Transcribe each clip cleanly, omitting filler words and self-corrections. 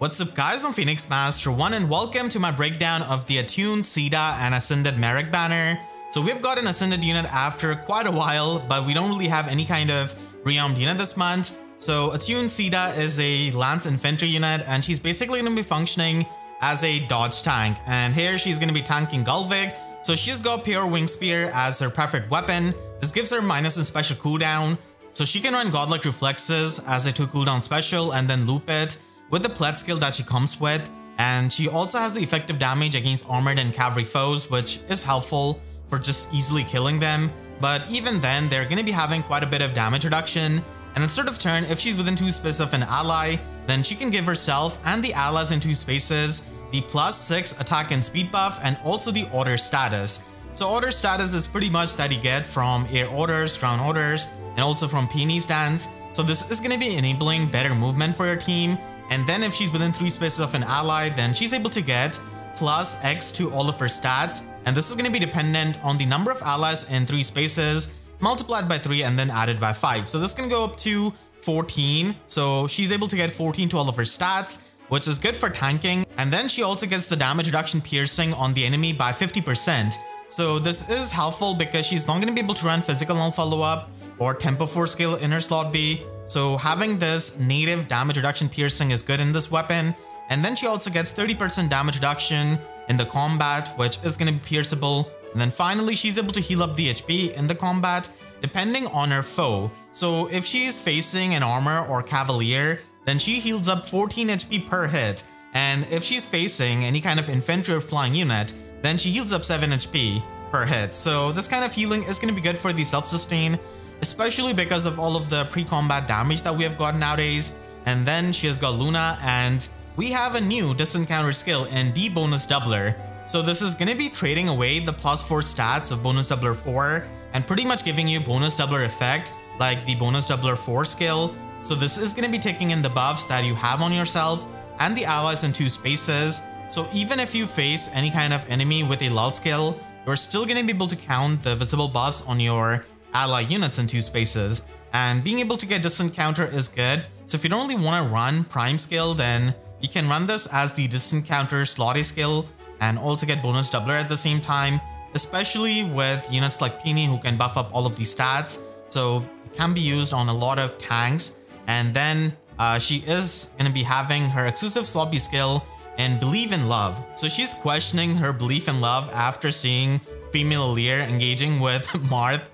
What's up guys, I'm Phoenix Master 1 and welcome to my breakdown of the Attuned Caeda and Ascended Merric banner. So we've got an Ascended unit after quite a while, but we don't really have any kind of rearmed unit this month. So Attuned Caeda is a Lance Infantry unit and she's basically going to be functioning as a dodge tank. And here she's going to be tanking Gulvig. So she's got Pure Wing Spear as her preferred weapon. This gives her minus in special cooldown. So she can run Godlike Reflexes as a 2 cooldown special and then loop it with the Plet skill that she comes with, and she also has the effective damage against armored and cavalry foes, which is helpful for just easily killing them. But even then, they're going to be having quite a bit of damage reduction, and instead of turn, if she's within 2 spaces of an ally, then she can give herself and the allies in 2 spaces the +6 attack and speed buff and also the order status. So order status is pretty much that you get from air orders, ground orders, and also from peony stands. So this is going to be enabling better movement for your team. And then if she's within 3 spaces of an ally, then she's able to get +X to all of her stats. And this is going to be dependent on the number of allies in 3 spaces, multiplied by 3 and then added by 5. So this can go up to 14. So she's able to get 14 to all of her stats, which is good for tanking. And then she also gets the damage reduction piercing on the enemy by 50%. So this is helpful because she's not going to be able to run physical null follow-up or tempo 4 skill in her slot B. So having this native damage reduction piercing is good in this weapon. And then she also gets 30% damage reduction in the combat, which is going to be pierceable. And then finally, she's able to heal up the HP in the combat depending on her foe. So if she's facing an armor or cavalier, then she heals up 14 HP per hit. And if she's facing any kind of infantry or flying unit, then she heals up 7 HP per hit. So this kind of healing is going to be good for the self-sustain, especially because of all of the pre-combat damage that we have got nowadays. And then she has got Luna, and we have a new distant counter skill in D bonus doubler. So this is going to be trading away the +4 stats of bonus doubler 4 and pretty much giving you bonus doubler effect like the bonus doubler 4 skill. So this is going to be taking in the buffs that you have on yourself and the allies in 2 spaces. So even if you face any kind of enemy with a lull skill, you're still going to be able to count the visible buffs on your ally units in 2 spaces, and being able to get distant counter is good. So if you don't really want to run prime skill, then you can run this as the distant counter slot A skill and also get bonus doubler at the same time, especially with units like Peony who can buff up all of these stats. So it can be used on a lot of tanks. And then she is going to be having her exclusive slot B skill in Believe in Love. So she's questioning her belief in love after seeing female Lear engaging with Marth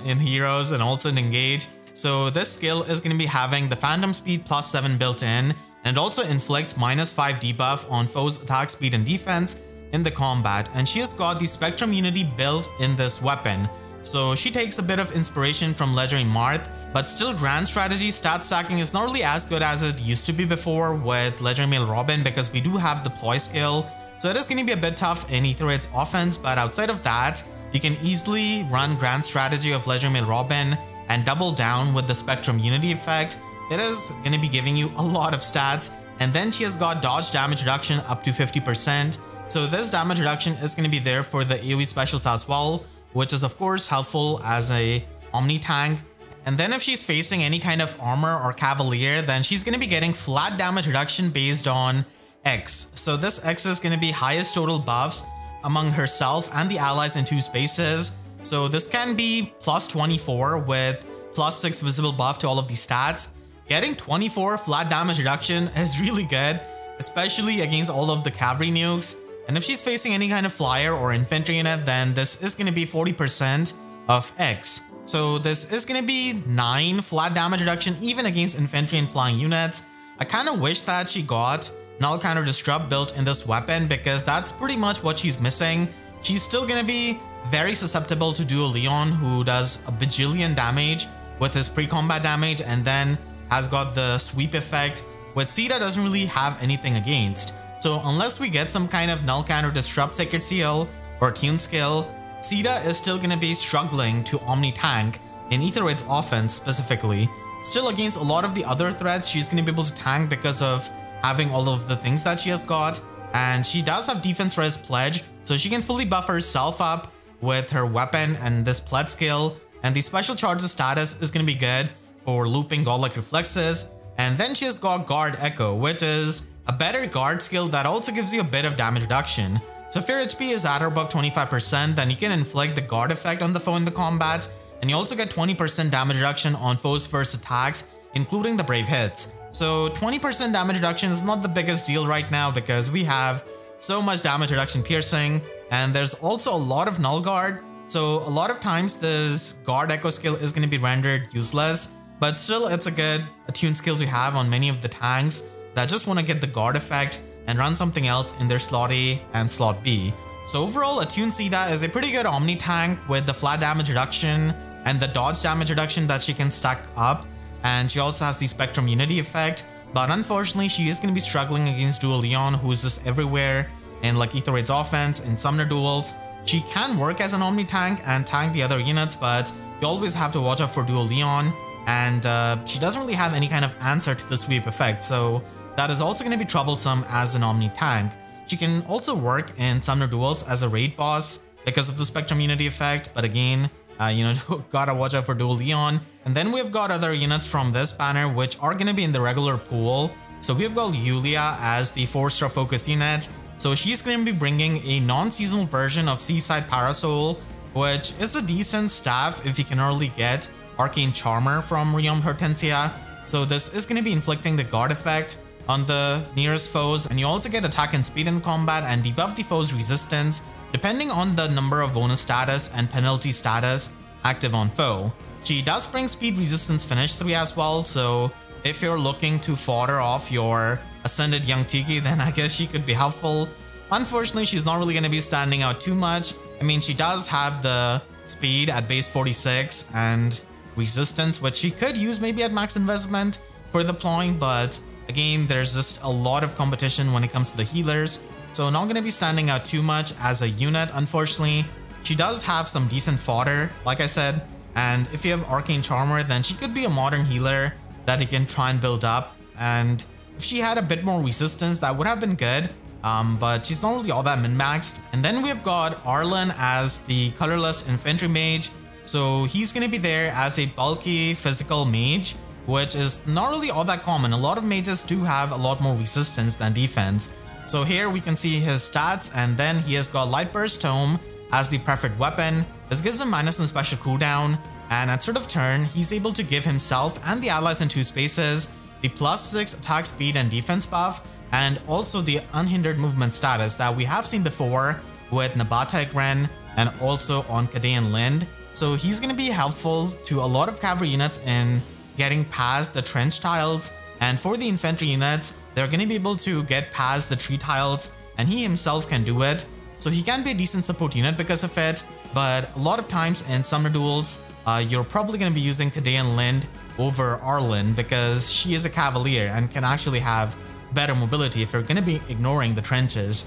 in Heroes and also in Engage. So this skill is going to be having the Phantom Speed +7 built in, and also inflicts -5 debuff on foes' attack speed and defense in the combat. And she has got the Spectrum Unity built in this weapon. So she takes a bit of inspiration from Legendary Marth, but still Grand Strategy stat stacking is not really as good as it used to be before with Legendary Male Robin, because we do have the Ploy skill. So it is going to be a bit tough in Aether Raids offense, but outside of that, you can easily run Grand Strategy of Legendary Male Robin and double down with the Spectrum Unity effect. It is going to be giving you a lot of stats. And then she has got dodge damage reduction up to 50%. So this damage reduction is going to be there for the AoE specials as well, which is of course helpful as a Omni tank. And then if she's facing any kind of armor or cavalier, then she's going to be getting flat damage reduction based on X. So this X is going to be highest total buffs among herself and the allies in 2 spaces. So this can be +24 with +6 visible buff to all of these stats. Getting 24 flat damage reduction is really good, especially against all of the cavalry nukes. And if she's facing any kind of flyer or infantry unit, then this is going to be 40% of X. So this is going to be 9 flat damage reduction even against infantry and flying units. I kind of wish that she got Null Counter Disrupt built in this weapon, because that's pretty much what she's missing. She's still going to be very susceptible to Duo Leon, who does a bajillion damage with his pre-combat damage and then has got the sweep effect, which Caeda doesn't really have anything against. So unless we get some kind of Null Counter Disrupt Sacred Seal or Tune skill, Caeda is still going to be struggling to Omni tank in Aether Raids offense specifically. Still, against a lot of the other threats, she's going to be able to tank because of having all of the things that she has got. And she does have Defense Res Pledge, so she can fully buff herself up with her weapon and this Pledge skill. And the Special Charges status is going to be good for looping Godlike Reflexes. And then she has got Guard Echo, which is a better guard skill that also gives you a bit of damage reduction. So if your HP is at or above 25%, then you can inflict the guard effect on the foe in the combat, and you also get 20% damage reduction on foes' first attacks, including the brave hits. So 20% damage reduction is not the biggest deal right now because we have so much damage reduction piercing, and there's also a lot of null guard. So a lot of times this guard echo skill is going to be rendered useless, but still it's a good attuned skill to have on many of the tanks that just want to get the guard effect and run something else in their slot A and slot B. So overall, Attuned Caeda is a pretty good Omni tank with the flat damage reduction and the dodge damage reduction that she can stack up, and she also has the Spectrum Unity effect, but unfortunately she is going to be struggling against Dual Leon, who is just everywhere in like Aether Raids offense, in Summoner Duels. She can work as an Omni tank and tank the other units, but you always have to watch out for Dual Leon, and she doesn't really have any kind of answer to the sweep effect, so that is also going to be troublesome as an Omni tank. She can also work in Summoner Duels as a raid boss because of the Spectrum Unity effect, but again, gotta watch out for Dual Leon. And then we've got other units from this banner which are going to be in the regular pool. So we've got Yuliya as the 4-star focus unit. So she's going to be bringing a non-seasonal version of Seaside Parasol, which is a decent staff if you can early get Arcane Charmer from Rearmed Hortensia. So this is going to be inflicting the guard effect on the nearest foes, and you also get attack and speed in combat and debuff the foe's resistance depending on the number of bonus status and penalty status active on foe. She does bring speed resistance finish 3 as well, so if you're looking to fodder off your Ascended Young Tiki, then I guess she could be helpful. Unfortunately, she's not really going to be standing out too much. I mean, she does have the speed at base 46 and resistance, which she could use maybe at max investment for deploying, but again, there's just a lot of competition when it comes to the healers, so not going to be standing out too much as a unit, unfortunately. She does have some decent fodder, like I said, and if you have Arcane Charmer, then she could be a modern healer that you can try and build up, and if she had a bit more resistance, that would have been good, but she's not really all that min-maxed. And then we've got Arlen as the colorless infantry mage, so he's going to be there as a bulky physical mage, which is not really all that common. A lot of mages do have a lot more resistance than defense. So here we can see his stats, and then he has got Light Burst Tome as the preferred weapon. This gives him minus in special cooldown, and at sort of turn, he's able to give himself and the allies in 2 spaces the +6 attack speed and defense buff, and also the unhindered movement status that we have seen before with Nabata Gren and also on Kadean Lind. So he's going to be helpful to a lot of cavalry units in getting past the trench tiles, and for the infantry units, they're going to be able to get past the tree tiles, and he himself can do it. So he can be a decent support unit because of it, but a lot of times in Summoner Duels, you're probably going to be using Kadean Lind over Arlen because she is a cavalier and can actually have better mobility if you're going to be ignoring the trenches.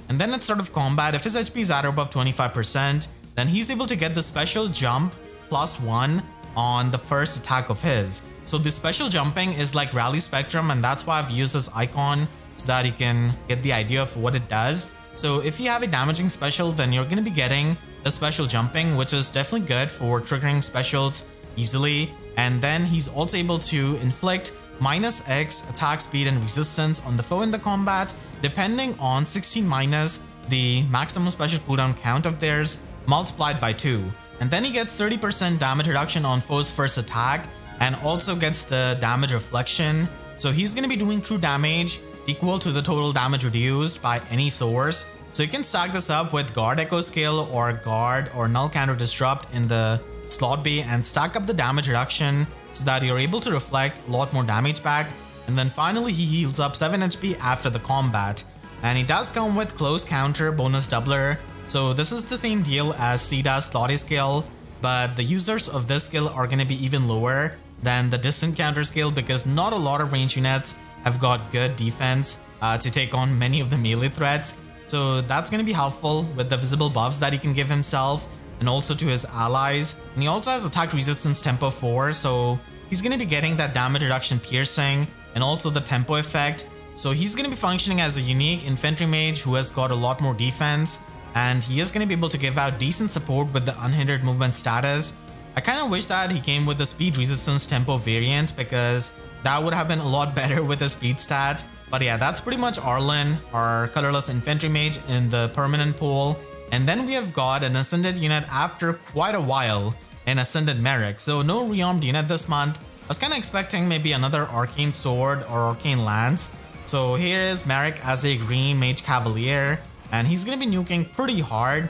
And then at start of combat, if his HP is at or above 25%, then he's able to get the special jump +1 on the first attack of his. So the special jumping is like Rally Spectrum, and that's why I've used this icon so that you can get the idea of what it does. So if you have a damaging special, then you're going to be getting the special jumping, which is definitely good for triggering specials easily. And then he's also able to inflict -X attack speed and resistance on the foe in the combat, depending on 16 minus the maximum special cooldown count of theirs multiplied by 2. And then he gets 30% damage reduction on foe's first attack, and also gets the damage reflection. So he's going to be doing true damage equal to the total damage reduced by any source. So you can stack this up with Guard Echo Scale or Guard or Null Counter Disrupt in the slot B and stack up the damage reduction so that you're able to reflect a lot more damage back. And then finally he heals up 7 HP after the combat. And he does come with Close Counter bonus doubler. So this is the same deal as Caeda's slot A skill, but the users of this skill are going to be even lower than the distant counter skill because not a lot of range units have got good defense to take on many of the melee threats. So that's going to be helpful with the visible buffs that he can give himself and also to his allies. And he also has attack resistance tempo 4, so he's going to be getting that damage reduction piercing and also the tempo effect. So he's going to be functioning as a unique infantry mage who has got a lot more defense, and he is going to be able to give out decent support with the unhindered movement status. I kind of wish that he came with the speed resistance tempo variant because that would have been a lot better with the speed stat. But yeah, that's pretty much Arlen, our colorless infantry mage in the permanent pool. And then we have got an Ascended unit after quite a while, an Ascended Merric. So no rearmed unit this month. I was kind of expecting maybe another Arcane Sword or Arcane Lance. So here is Merric as a green Mage Cavalier, and he's going to be nuking pretty hard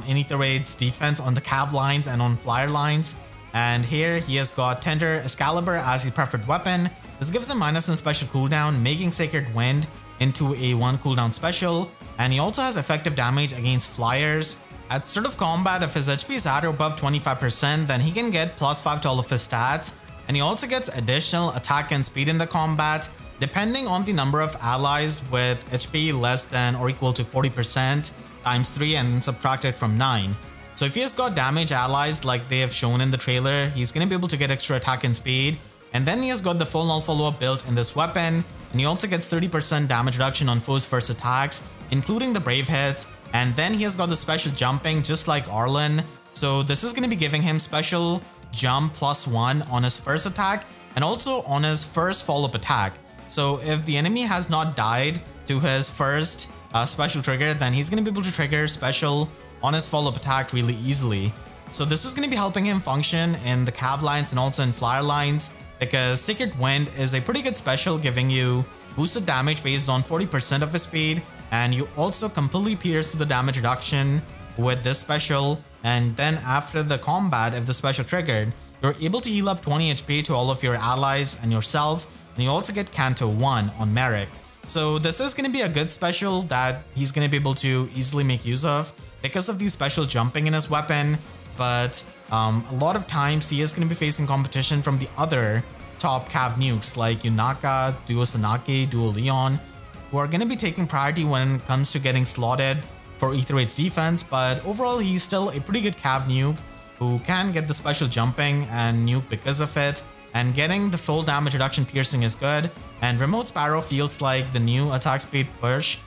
in Aether Raids defense on the Cav lines and on Flyer lines. And here he has got Tender Excalibur as his preferred weapon. This gives him minus in special cooldown, making Sacred Wind into a 1 cooldown special. And he also has effective damage against flyers. At start of combat, if his HP is at or above 25%, then he can get +5 to all of his stats. And he also gets additional attack and speed in the combat, depending on the number of allies with HP less than or equal to 40% times 3 and subtracted from 9. So if he has got damage allies like they have shown in the trailer, he's going to be able to get extra attack and speed. And then he has got the full null follow-up built in this weapon, and he also gets 30% damage reduction on foes' first attacks, including the brave hits. And then he has got the special jumping just like Arlen. So this is going to be giving him special jump +1 on his first attack and also on his first follow-up attack. So if the enemy has not died to his first special trigger, then he's going to be able to trigger special on his follow-up attack really easily. So this is going to be helping him function in the Cav lines and also in Flyer lines, because Sacred Wind is a pretty good special, giving you boosted damage based on 40% of his speed, and you also completely pierce through the damage reduction with this special. And then after the combat, if the special triggered, you're able to heal up 20 HP to all of your allies and yourself, and you also get Canto 1 on Merric. So this is going to be a good special that he's going to be able to easily make use of because of the special jumping in his weapon. But a lot of times he is going to be facing competition from the other top Cav nukes like Yunaka, Duo Sanake, Duo Leon, who are going to be taking priority when it comes to getting slotted for Aether Raids defense. But overall, he's still a pretty good Cav nuke who can get the special jumping and nuke because of it. And getting the full damage reduction piercing is good. And Remote Sparrow feels like the new attack speed push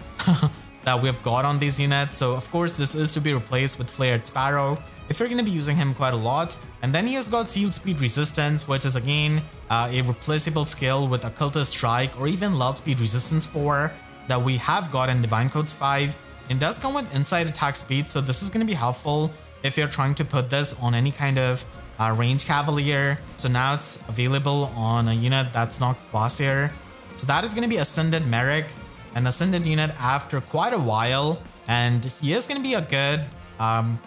that we've got on these units. So of course, this is to be replaced with Flared Sparrow if you're going to be using him quite a lot. And then he has got Sealed Speed Resistance, which is again a replaceable skill with Occultist Strike or even Loud Speed Resistance 4 that we have got in Divine Codes 5. It does come with Inside Attack Speed, so this is going to be helpful if you're trying to put this on any kind of range Cavalier. So now it's available on a unit that's not Crosshair. So that is going to be Ascended Merric, an Ascended unit after quite a while. And he is going to be a good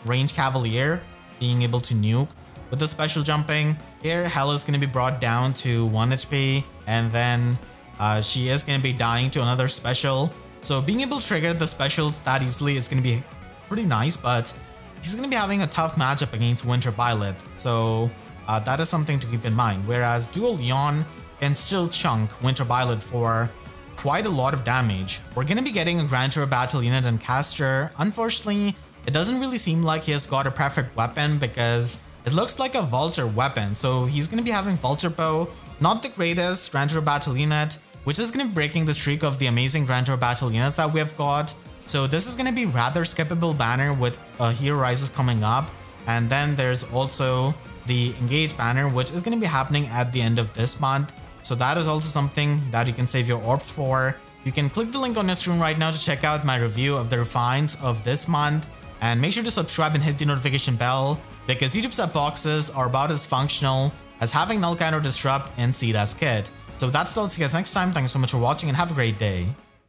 range Cavalier, being able to nuke with the special jumping. Here, Hell is going to be brought down to 1 HP, and then she is going to be dying to another special. So being able to trigger the specials that easily is going to be pretty nice, but he's going to be having a tough matchup against Winter Violet. So that is something to keep in mind. Whereas Dual Leon can still chunk Winter Violet for quite a lot of damage. We're going to be getting a Grand Tour Battle unit and Castor. Unfortunately, it doesn't really seem like he has got a preferred weapon because it looks like a Vulture weapon. So he's going to be having Vulture Bow, not the greatest Grand Tour Battle unit, which is going to be breaking the streak of the amazing Grand Tour Battle units that we have got. So this is going to be rather skippable banner with Hero Rises coming up. And then there's also the Engage banner, which is going to be happening at the end of this month. So that is also something that you can save your orbs for. You can click the link on your screen right now to check out my review of the refines of this month. And make sure to subscribe and hit the notification bell, because YouTube sub boxes are about as functional as having Null Counter Disrupt in Caeda's kit. So that's all. See you guys next time. Thanks so much for watching and have a great day.